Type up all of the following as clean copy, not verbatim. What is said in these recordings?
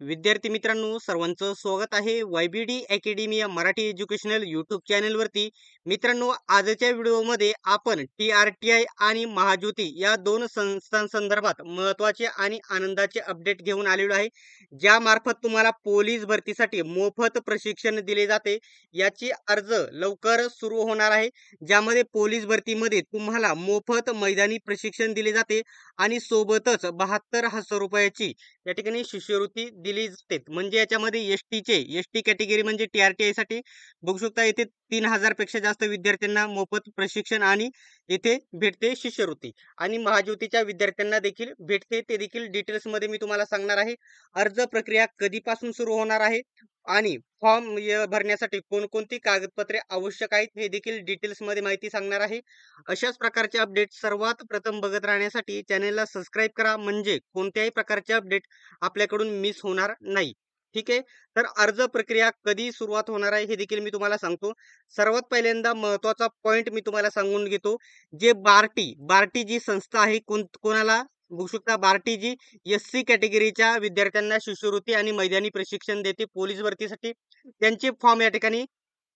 विद्यार्थी मित्रांनो, सर्वांचं स्वागत आहे YBD अकॅडमी या मराठी एज्युकेशनल यूट्यूब चॅनलवरती. मित्रांनो, आजच्या व्हिडिओमध्ये आपण TRTI आणि महाज्योती या दोन संस्थांसंदर्भात महत्त्वाचे आणि आनंदाचे अपडेट घेऊन आलेलो आहे, ज्यामार्फत तुम्हाला पोलीस भरतीसाठी मोफत प्रशिक्षण दिले जाते. याची अर्ज लवकरच सुरू होणार आहे, ज्यामध्ये पोलीस भरतीमध्ये तुम्हाला मोफत मैदानी प्रशिक्षण दिले जाते आणि सोबतच 72,000 रुपयाची या ठिकाणी शिष्यवृत्ती दिली जाते. म्हणजे याच्यामध्ये एसटी कॅटेगरी म्हणजे TRTI साठी बघू शकता, इथे 3,000 पेक्षा जास्त विद्यार्थ्यांना मोफत प्रशिक्षण आणि इथे भेटते शिष्यवृत्ती. आणि महाज्योतीच्या विद्यार्थ्यांना देखील भेटते, ते देखील डिटेल्स मध्ये मी तुम्हाला सांगणार आहे. अर्ज प्रक्रिया कधीपासून सुरू होणार आहे आणि फॉर्म भरण्यासाठी कोणकोणती कागदपत्रे आवश्यक आहेत हे देखील डिटेल्स मध्ये माहिती सांगणार आहे. अशाच प्रकारचे अपडेट सर्वात प्रथम बघत राहण्यासाठी चॅनेलला सबस्क्राईब करा, म्हणजे कोणत्याही प्रकारचे अपडेट आपल्याकडून मिस होणार नाही. ठीक आहे. तर अर्ज प्रक्रिया कधी सुरुवात होणार आहे हे देखील मी तुम्हाला सांगतो. सर्वात पहिल्यांदा महत्त्वाचा पॉइंट मी तुम्हाला सांगून घेतो. जे बार्टी जी संस्था आहे, कोणाला बघू शकता, बार्टी जी SC कॅटेगरीच्या विद्यार्थ्यांना शिष्यवृत्ती आणि मैदानी प्रशिक्षण देते पोलीस भरतीसाठी. त्यांचे फॉर्म या ठिकाणी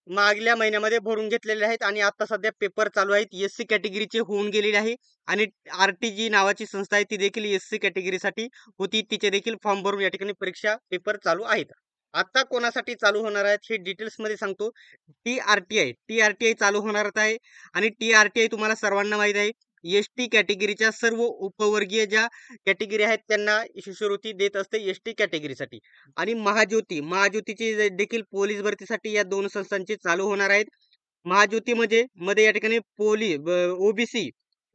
मागल्या महिन्यामध्ये भरून घेतलेले आहेत आणि आता सध्या पेपर चालू आहेत. SC कॅटेगरीचे होऊन गेलेले आहे आणि RTG नावाची संस्था आहे, ती देखील SC कॅटेगरीसाठी होती, तिचे देखील फॉर्म भरून या ठिकाणी परीक्षा पेपर चालू आहेत. आता कोणासाठी चालू होणार आहेत हे डिटेल्स मध्ये सांगतो. TRTI चालू होणार आहे आणि TRTI तुम्हाला सर्वांना माहित आहे, ST कॅटेगरीच्या सर्व उपवर्गीय ज्या कॅटेगरी आहेत त्यांना शिष्यवृत्ती देत असते ST कॅटेगरीसाठी. आणि महाज्योतीची देखील पोलीस भरतीसाठी या दोन संस्थांची चालू होणार आहेत. महाज्योती मध्ये या ठिकाणी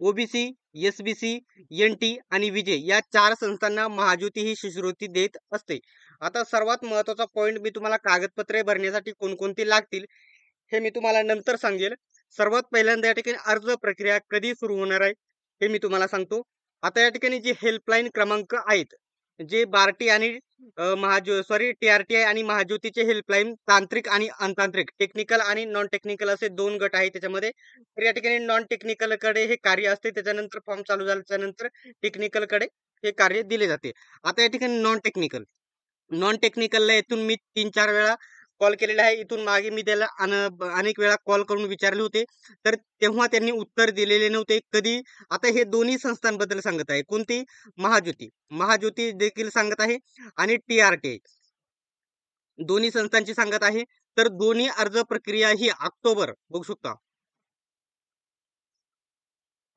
ओबीसी, SBC, NT आणि विजय या 4 संस्थांना महाज्योती ही शिष्यवृत्ती देत असते. आता सर्वात महत्त्वाचा पॉइंट मी तुम्हाला, कागदपत्रे भरण्यासाठी कोणकोणती लागतील हे मी तुम्हाला नंतर सांगेल. सर्वात पहिल्यांदा या ठिकाणी अर्ज प्रक्रिया कधी सुरू होणार आहे हे मी तुम्हाला सांगतो. आता या ठिकाणी जे हेल्पलाईन क्रमांक आहेत, जे बार्टी आणि TRTI आणि महाज्योतीचे हेल्पलाईन, तांत्रिक आणि अनतांत्रिक, टेक्निकल आणि नॉन टेक्निकल असे 2 गट आहेत त्याच्यामध्ये. तर या ठिकाणी नॉन टेक्निकल कडे हे कार्य असते, त्याच्यानंतर फॉर्म चालू झाल्याच्या नंतर टेक्निकल कडे हे कार्य दिले जाते. आता या ठिकाणी नॉन टेक्निकलला इथून मी 3-4 वेळा कॉल केलेला आहे. इथून मागे मी त्याला अनेक वेळा कॉल करून विचारले होते, तर तेव्हा त्यांनी उत्तर दिलेले नव्हते कधी. आता हे दोन्ही संस्थांबद्दल सांगत आहे. कोणती? महाज्योती देखील सांगत आहे आणि TRTI दोन्ही संस्थांची सांगत आहे. तर दोन्ही अर्ज प्रक्रिया ही बघू शकता,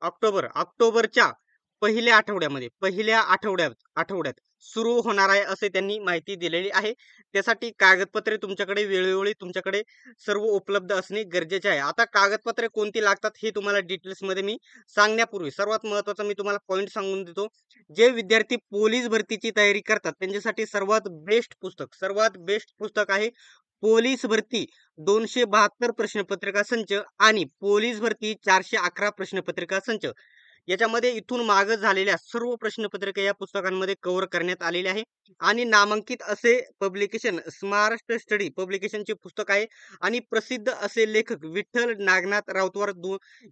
ऑक्टोबरच्या पहिल्या आठवड्यात सुरू होणार आहे असे त्यांनी माहिती दिलेली आहे. त्यासाठी कागदपत्रे तुमच्याकडे वेळोवेळी तुमच्याकडे सर्व उपलब्ध असणे गरजेचे आहे. आता कागदपत्रे कोणती लागतात हे तुम्हाला डिटेल्स मध्ये मी सांगण्यापूर्वी सर्वात महत्त्वाचा मी तुम्हाला पॉइंट सांगून देतो. जे विद्यार्थी पोलीस भरतीची तयारी करतात त्यांच्यासाठी सर्वात बेस्ट पुस्तक आहे पोलीस भरती 272 प्रश्नपत्रिका संच आणि पोलीस भरती 411 प्रश्नपत्रिका संच. याच्यामध्ये इथून मागे झालेल्या सर्व प्रश्नपत्रिका या पुस्तकांमध्ये कव्हर करण्यात आलेले आहे. आणि नामांकित असे पब्लिकेशन महाराष्ट्र स्टडी पब्लिकेशनचे पुस्तक आहे आणि प्रसिद्ध असे लेखक विठ्ठल नागनाथ राऊतवार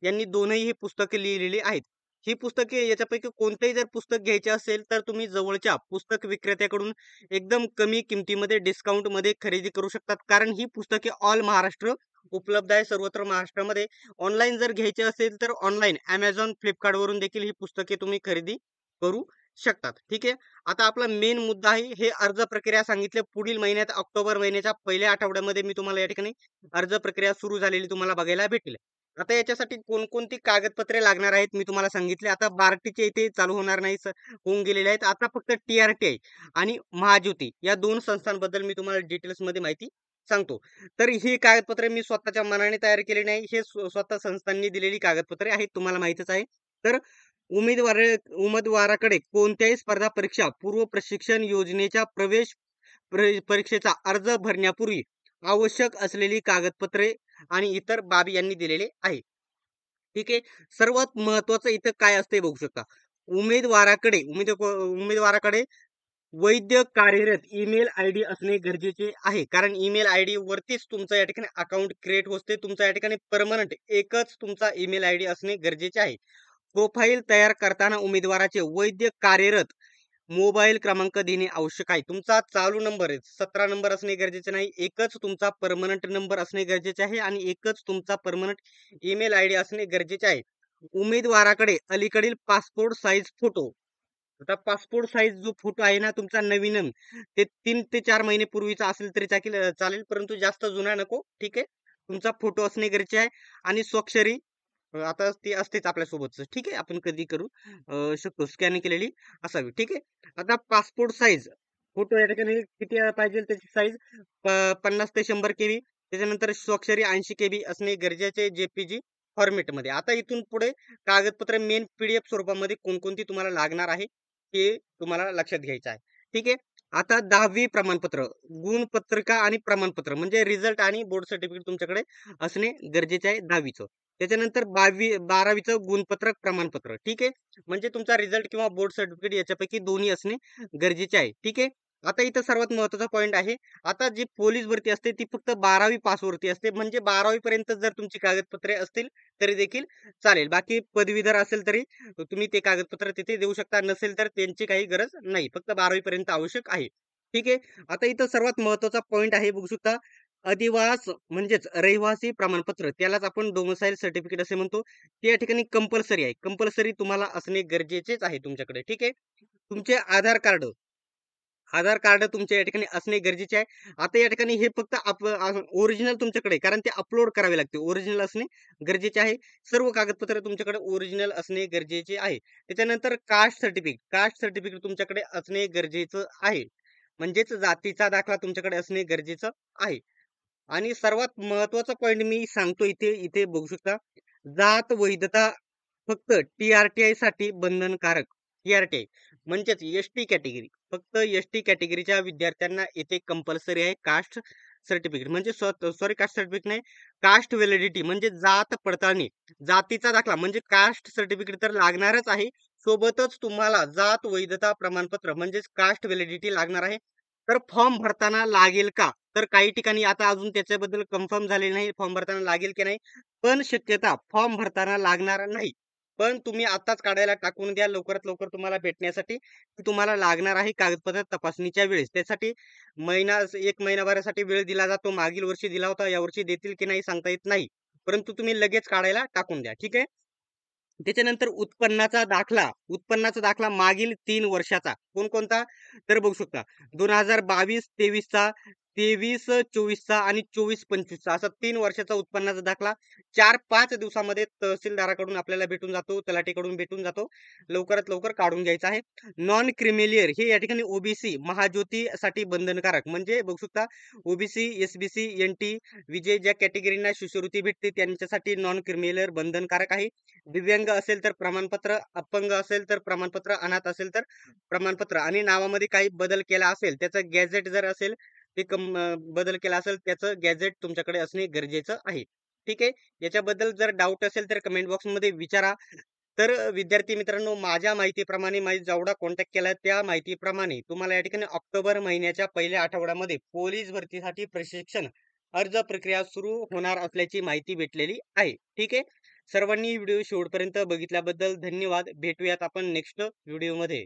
यांनी दोनही ही पुस्तके लिहिलेली आहेत. ही पुस्तके, याच्यापैकी कोणतेही जर पुस्तक घ्यायचे असेल तर तुम्ही जवळच्या पुस्तक विक्रेत्याकडून एकदम कमी किमतीमध्ये डिस्काउंट मध्ये खरेदी करू शकतात, कारण ही पुस्तके ऑल महाराष्ट्र उपलब्ध आहे, सर्वत्र महाराष्ट्रामध्ये. ऑनलाईन जर घ्यायचे असेल तर ऑनलाईन Amazon, फ्लिपकार्ट वरून देखील ही पुस्तके तुम्ही खरेदी करू शकतात. ठीक आहे. आता आपला मेन मुद्दा आहे, हे अर्ज प्रक्रिया सांगितले. पुढील महिन्यात ऑक्टोबर महिन्याच्या पहिल्या आठवड्यामध्ये मी तुम्हाला या ठिकाणी अर्ज प्रक्रिया सुरू झालेली तुम्हाला बघायला भेटेल. आता याच्यासाठी कोणकोणती कागदपत्रे लागणार आहेत मी तुम्हाला सांगितले. आता बार्टीचे इथे चालू होणार नाही, होऊन गेलेले आहेत. आता फक्त TRTI आणि महाज्योती या 2 संस्थांबद्दल मी तुम्हाला डिटेल्स मध्ये माहिती सांगतो. तर ही कागदपत्रे मी स्वतःच्या मनाने तयार केली नाही, हे स्वतः संस्थांनी दिलेली कागदपत्रे आहेत, तुम्हाला माहितच आहे. तर उमेदवाराकडे कोणत्याही स्पर्धा परीक्षा पूर्व प्रशिक्षण योजनेच्या परीक्षेचा अर्ज भरण्यापूर्वी आवश्यक असलेली कागदपत्रे आणि इतर बाबी यांनी दिलेले आहे. ठीक आहे. सर्वात महत्वाचं इथं काय असते बघू शकता, उमेदवाराकडे वैध कार्यरत ईमेल ID असणे गरजेचे आहे, कारण ईमेल ID वरतीच तुमचं या ठिकाणी अकाउंट क्रिएट होते. तुमचा या ठिकाणी परमनंट एकच तुमचा ईमेल ID असणे गरजेचे आहे. प्रोफाईल तयार करताना उमेदवाराचे वैध कार्यरत मोबाईल क्रमांक देणे आवश्यक आहे. तुमचा चालू नंबर आहे 17 नंबर असणे गरजेचे नाही. एकच तुमचा पर्मनंट नंबर असणे गरजेचे आहे आणि एकच तुमचा पर्मनंट ईमेल आयडी असणे गरजेचे आहे. उमेदवाराकडे अलीकडील पासपोर्ट साइज फोटो. आता पासपोर्ट साइज जो फोटो आहे ना तुमचा नवीन ते 3 ते 4 महिने पूर्वीचा असेल तरी चालेल, परंतु जास्त जुना नको. ठीक आहे. तुमचा फोटो असणे गरजेचे आहे आणि स्वाक्षरी आता ती असतेच आपल्यासोबतच. ठीक आहे. आपण कधी करू शकतो स्कॅन केलेली असावी. ठीक आहे. आता पासपोर्ट साइज फोटो या ठिकाणी किती पाहिजे त्याची साईज 50 ते 100 केबी. त्याच्यानंतर स्वाक्षरी 80 केबी असणे गरजेचे जेपीजी फॉर्मेटमध्ये. आता इथून पुढे कागदपत्र मेन पीडीएफ स्वरूपामध्ये कोणकोणती तुम्हाला लागणार आहे हे तुम्हाला लक्षात घ्यायचं आहे. ठीक आहे. आता 10वी प्रमाणपत्र, गुणपत्रिका आणि प्रमाणपत्र म्हणजे रिझल्ट आणि बोर्ड सर्टिफिकेट तुमच्याकडे असणे गरजेचे आहे 10वीचं. त्याच्यानंतर 12वीचं गुणपत्रक प्रमाणपत्र. ठीक आहे. म्हणजे तुमचा रिझल्ट किंवा बोर्ड सर्टिफिकेट याच्यापैकी दोन्ही असणे गरजेचे आहे. ठीक आहे. आता इथं सर्वात महत्त्वाचा पॉइंट आहे. आता जी पोलीस भरती असते ती फक्त 12वी पास वरती असते. म्हणजे 12वी पर्यंत जर तुमची कागदपत्रे असतील तरी देखील चालेल. बाकी पदवीधर असेल तरी तुम्ही ते कागदपत्र तिथे देऊ शकता. नसेल तर त्यांची काही गरज नाही. फक्त 12वी पर्यंत आवश्यक आहे. ठीक आहे. आता इथं सर्वात महत्त्वाचा पॉइंट आहे बघू शकता. अधिवास म्हणजेच रहिवासी प्रमाणपत्र त्यालाच आपण डोमिसाइल सर्टिफिकेट असे म्हणतो. ते या ठिकाणी कंपल्सरी आहे. कंपल्सरी तुम्हाला असणे गरजेचेच आहे तुमच्याकडे. ठीक आहे. तुमचे आधार कार्ड तुमच्या या ठिकाणी असणे गरजेचे आहे. आता या ठिकाणी हे फक्त ओरिजिनल तुमच्याकडे कारण ते अपलोड करावे लागते. ओरिजिनल असणे गरजेचे आहे. सर्व कागदपत्र तुमच्याकडे ओरिजिनल असणे गरजेचे आहे. त्याच्यानंतर कास्ट सर्टिफिकेट तुमच्याकडे असणे गरजेचं आहे. म्हणजेच जातीचा दाखला तुमच्याकडे असणे गरजेचं आहे. आणि सर्वात महत्त्वाचा पॉइंट मी सांगतो इथे इथे बघू शकता. जात वैधता फक्त टी-आर-टी-आय साठी बंधनकारक. टी-आर-टी-आय म्हणजेच एस-टी कॅटेगरी. फक्त एस-टी कॅटेगरीच्या विद्यार्थ्यांना इथे कंपल्सरी आहे कास्ट सर्टिफिकेट. म्हणजे सॉरी कास्ट सर्टिफिकेट नाही, कास्ट व्हॅलिडिटी म्हणजे जात पडताळणी. जातीचा दाखला म्हणजे कास्ट सर्टिफिकेट तर लागणारच आहे. सोबतच तुम्हाला जात वैधता प्रमाणपत्र म्हणजेच कास्ट व्हॅलिडिटी लागणार आहे. तर फॉर्म भरताना लागेल का? तर काही ठिकाणी आता अजून त्याच्याबद्दल कन्फर्म झालेलं नाही फॉर्म भरताना लागेल की नाही. पण शक्यता फॉर्म भरताना लागणार नाही. पण तुम्ही आत्ताच काढायला टाकून द्या लवकरात लवकर तुम्हाला भेटण्यासाठी. की तुम्हाला लागणार आहे कागदपत्र तपासणीच्या वेळेस. त्यासाठी 1 महिनाभरासाठी वेळ दिला जातो. मागील वर्षी दिला होता. यावर्षी देतील की नाही सांगता येत नाही. परंतु तुम्ही लगेच काढायला टाकून द्या. ठीक आहे. त्याच्यानंतर उत्पन्नाचा दाखला मागील 3 वर्षाचा. कोणकोणता? तर बघू शकता 2022-23चा, 23-24चा आणि 24-25चा असा 3 वर्षाचा उत्पन्नाचा दाखला 4-5 दिवसामध्ये तहसीलदाराकडून आपल्याला भेटून जातो, तलाठीकडून भेटून जातो. लवकरात लवकर काढून घ्यायचा आहे. नॉन क्रिमिलियर हे या ठिकाणी ओबीसी, महाज्योतीसाठी बंधनकारक. म्हणजे बघू शकता ओबीसी, एसबीसी, एनटी, विजय ज्या कॅटेगरीना शिष्यवृत्ती भेटते त्यांच्यासाठी नॉन क्रिमिलियर बंधनकारक आहे. दिव्यांग असेल तर प्रमाणपत्र, अपंग असेल तर प्रमाणपत्र, अनाथ असेल तर प्रमाणपत्र आणि नावामध्ये काही बदल केला असेल त्याचं गॅझेट जर असेल ते बदल केला असेल त्याचं गॅझेट तुमच्याकडे असणे गरजेचं आहे. ठीक आहे. याच्याबद्दल जर डाऊट असेल तर कमेंट बॉक्समध्ये विचारा. तर विद्यार्थी मित्रांनो माझ्या माहितीप्रमाणे जेवढा कॉन्टॅक्ट केला त्या माहितीप्रमाणे तुम्हाला या ठिकाणी ऑक्टोबर महिन्याच्या पहिल्या आठवड्यामध्ये पोलीस भरतीसाठी प्रशिक्षण अर्ज प्रक्रिया सुरू होणार असल्याची माहिती भेटलेली आहे. ठीक आहे. सर्वांनी व्हिडिओ शेवटपर्यंत बघितल्याबद्दल धन्यवाद. भेटूयात आपण नेक्स्ट व्हिडिओमध्ये.